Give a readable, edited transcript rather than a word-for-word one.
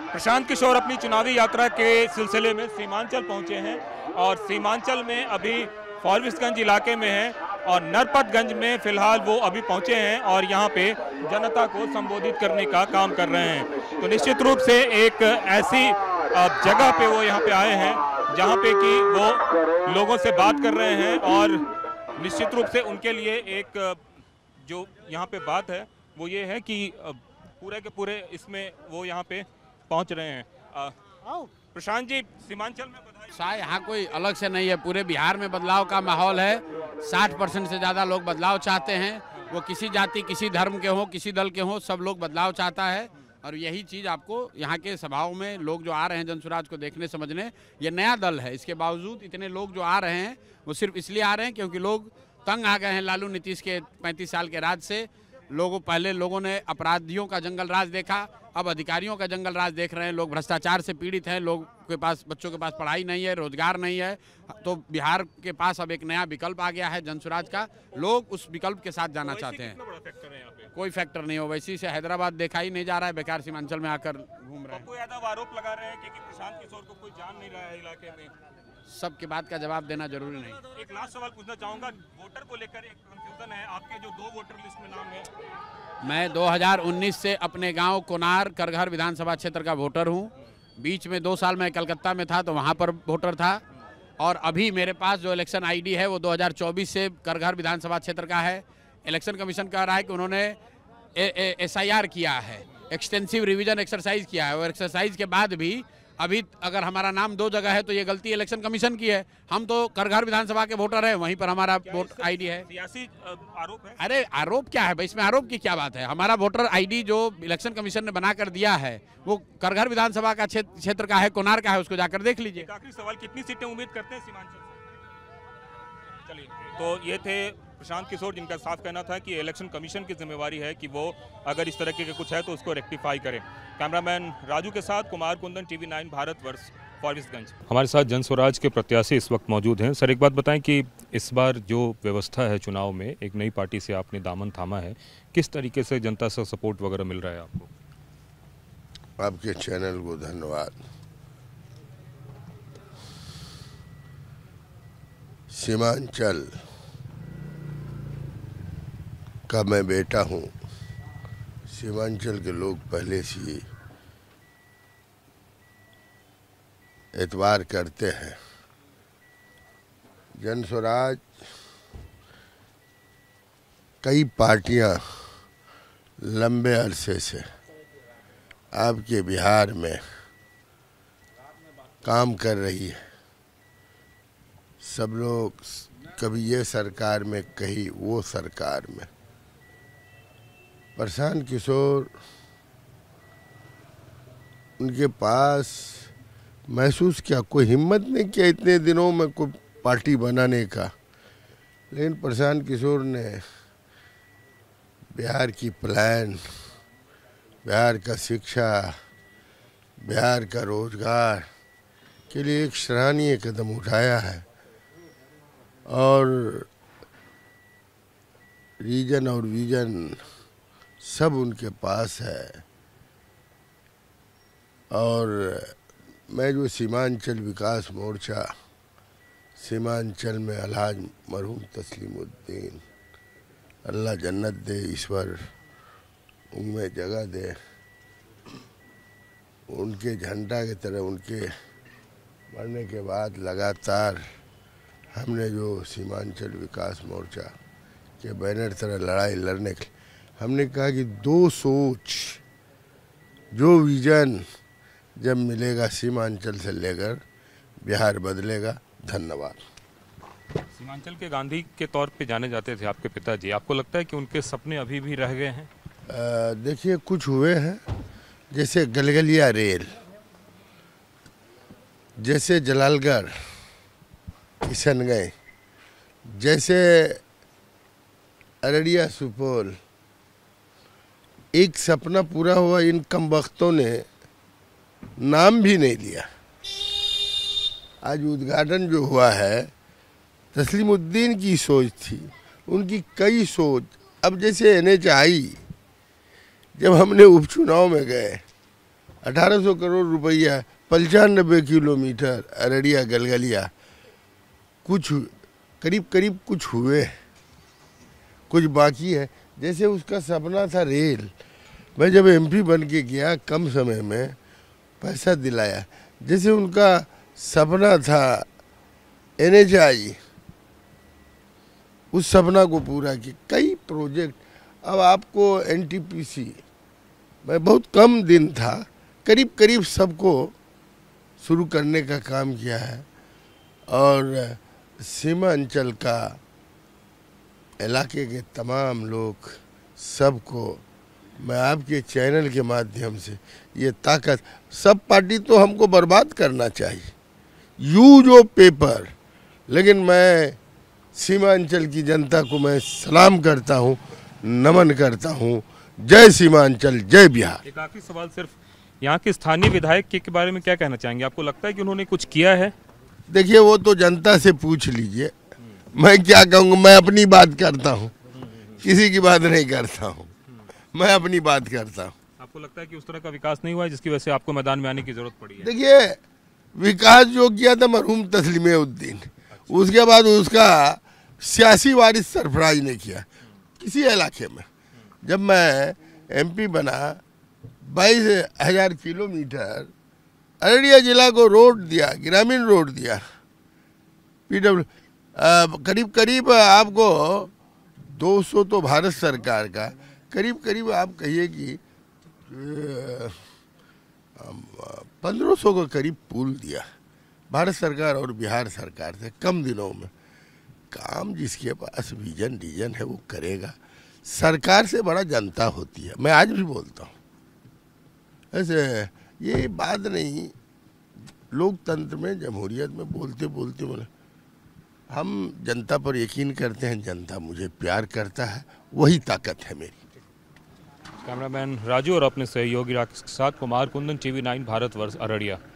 प्रशांत किशोर अपनी चुनावी यात्रा के सिलसिले में सीमांचल पहुंचे हैं और सीमांचल में अभी फॉरबिसगंज इलाके में हैं और नरपतगंज में फिलहाल वो अभी पहुंचे हैं और यहां पे जनता को संबोधित करने का काम कर रहे हैं। तो निश्चित रूप से एक ऐसी जगह पे वो यहां पे आए हैं जहां पे कि वो लोगों से बात कर रहे हैं और निश्चित रूप से उनके लिए एक जो यहाँ पे बात है वो ये है कि पूरे के पूरे इसमें वो यहाँ पे पहुंच रहे हैं। प्रशांत जी, सीमांचल में बधाई। यहाँ कोई अलग से नहीं है, पूरे बिहार में बदलाव का माहौल है। 60% से ज़्यादा लोग बदलाव चाहते हैं, वो किसी जाति किसी धर्म के हों किसी दल के हों, सब लोग बदलाव चाहता है। और यही चीज़ आपको यहाँ के सभाओं में लोग जो आ रहे हैं जनसुराज को देखने समझने, ये नया दल है। इसके बावजूद इतने लोग जो आ रहे हैं वो सिर्फ इसलिए आ रहे हैं क्योंकि लोग तंग आ गए हैं लालू नीतीश के 35 साल के राज से। पहले लोगों ने अपराधियों का जंगल राज देखा, अब अधिकारियों का जंगल राज देख रहे हैं। लोग भ्रष्टाचार से पीड़ित हैं, लोग के पास बच्चों के पास पढ़ाई नहीं है, रोजगार नहीं है। तो बिहार के पास अब एक नया विकल्प आ गया है जनसुराज का। लोग उस विकल्प के साथ जाना चाहते हैं। कोई फैक्टर नहीं हो, वैसी से हैदराबाद देखा ही नहीं जा रहा है, बेकार सीमांचल में आकर घूम रहे हैं। कोई आरोप लगा रहे हैं कि प्रशांत किशोर को कोई जान नहीं रहा है इलाके में। सबके बात का जवाब देना जरूरी नहीं। एक लास्ट सवाल पूछना चाहूंगा, वोटर को लेकर एक कंफ्यूजन है, आपके जो 2 वोटर लिस्ट में नाम है। मैं 2019 से अपने गांव कोनार करघर विधानसभा क्षेत्र का वोटर हूं। बीच में 2 साल मैं कलकत्ता में था तो वहां पर वोटर था। और अभी मेरे पास जो इलेक्शन आईडी है वो 2024 से करघर विधानसभा क्षेत्र का है। इलेक्शन कमीशन कह रहा है कि उन्होंने SIR किया है, एक्सटेंसिव रिवीजन एक्सरसाइज किया है। और एक्सरसाइज के बाद भी अभी अगर हमारा नाम 2 जगह है तो ये गलती इलेक्शन कमीशन की है। हम तो करघर विधानसभा के वोटर हैं, वहीं पर हमारा वोट आईडी है। सियासी आरोप है? अरे आरोप क्या है भाई, इसमें आरोप की क्या बात है। हमारा वोटर आईडी जो इलेक्शन कमीशन ने बनाकर दिया है वो करघर विधानसभा का क्षेत्र का है, कोनार का है, उसको जाकर देख लीजिए। आखिरी सवाल, कितनी सीटें उम्मीद करते हैं सीमांचल से? चलिए, तो ये थे प्रशांत किशोर जिनका साफ कहना था कि इलेक्शन कमीशन की जिम्मेवारी है कि वो अगर इस तरह के कुछ है तो उसको रेक्टिफाई करें। कैमरामैन राजू के साथ कुमार कुंदन, TV9 भारतवर्ष, फॉरबिसगंज। हमारे साथ जनसुराज के प्रत्याशी इस वक्त मौजूद हैं। सर, एक बात बताएं कि इस बार जो व्यवस्था है चुनाव में, एक नई पार्टी से आपने दामन थामा है, किस तरीके से जनता से सपोर्ट वगैरह मिल रहा है आपको? आपके चैनल को धन्यवाद। सीमांचल का मैं बेटा हूँ। सीमांचल के लोग पहले से ही एतबार करते हैं। जनसुराज कई पार्टियां लंबे अरसे से आपके बिहार में काम कर रही है। सब लोग कभी ये सरकार में कहीं वो सरकार में। प्रशांत किशोर, उनके पास महसूस किया, कोई हिम्मत नहीं किया इतने दिनों में कोई पार्टी बनाने का। लेकिन प्रशांत किशोर ने बिहार की प्लान, बिहार का शिक्षा, बिहार का रोजगार के लिए एक सराहनीय कदम उठाया है। और रीजन और विजन सब उनके पास है। और मैं जो सीमांचल विकास मोर्चा, सीमांचल में अलहाज मरहूम तस्लीमुद्दीन, अल्लाह जन्नत दे, ईश्वर उनमें जगह दे, उनके झंडा की तरह उनके मरने के बाद लगातार हमने जो सीमांचल विकास मोर्चा के बैनर तरह लड़ाई लड़ने के, हमने कहा कि 2 सोच, जो विजन जब मिलेगा सीमांचल से लेकर बिहार बदलेगा। धन्यवाद। सीमांचल के गांधी के तौर पे जाने जाते थे आपके पिताजी, आपको लगता है कि उनके सपने अभी भी रह गए हैं? देखिए, कुछ हुए हैं, जैसे गलगलिया रेल, जैसे जलालगढ़, किशनगंज, जैसे अररिया, सुपौल। एक सपना पूरा हुआ, इन कम वक्तों ने नाम भी नहीं लिया। आज उद्घाटन जो हुआ है, तस्लीमुद्दीन की सोच थी, उनकी कई सोच। अब जैसे NH आई, जब हमने उपचुनाव में गए, 1800 करोड़ रुपया, 95 किलोमीटर अररिया गलगलिया, कुछ करीब करीब कुछ हुए, कुछ बाकी है। जैसे उसका सपना था रेल, मैं जब एमपी बन के गया कम समय में पैसा दिलाया। जैसे उनका सपना था NHI, उस सपना को पूरा किया। कई प्रोजेक्ट, अब आपको NTPC, मैं बहुत कम दिन था, करीब करीब सबको शुरू करने का काम किया है। और सीमांचल का इलाके के तमाम लोग सबको मैं आपके चैनल के माध्यम से ये ताकत, सब पार्टी तो हमको बर्बाद करना चाहिए, यूज ऑफ पेपर, लेकिन मैं सीमांचल की जनता को मैं सलाम करता हूँ, नमन करता हूँ। जय सीमांचल, जय बिहार। एक आखिरी सवाल, सिर्फ यहाँ के स्थानीय विधायक के बारे में क्या कहना चाहेंगे? आपको लगता है कि उन्होंने कुछ किया है? देखिए, वो तो जनता से पूछ लीजिए, मैं क्या कहूँगा। मैं अपनी बात करता हूँ, किसी की बात नहीं करता हूँ, मैं अपनी बात करता हूँ। आपको लगता है कि उस तरह का विकास नहीं हुआ है जिसकी वजह से आपको मैदान में आने की जरूरत पड़ी है? देखिए, विकास जो किया था मरहूम तस्लीमुद्दीन, उसके बाद उसका सियासी वारिस सरफराज ने किया किसी इलाके में। जब मैं MP बना, 22,000 किलोमीटर अररिया जिला को रोड दिया, ग्रामीण रोड दिया, PW, करीब करीब आपको 200 तो भारत सरकार का, करीब करीब आप कहिए कि 1500 को करीब पुल दिया भारत सरकार और बिहार सरकार से कम दिनों में। काम जिसके पास विजन डिजन है वो करेगा। सरकार से बड़ा जनता होती है, मैं आज भी बोलता हूँ। ऐसे ये बात नहीं, लोकतंत्र में, जमहूरियत में बोलते बोलते बोले, हम जनता पर यकीन करते हैं, जनता मुझे प्यार करता है, वही ताकत है मेरी। कैमरामैन राजू और अपने सहयोगी राकेश के साथ कुमार कुंदन, TV9 भारतवर्ष, अररिया।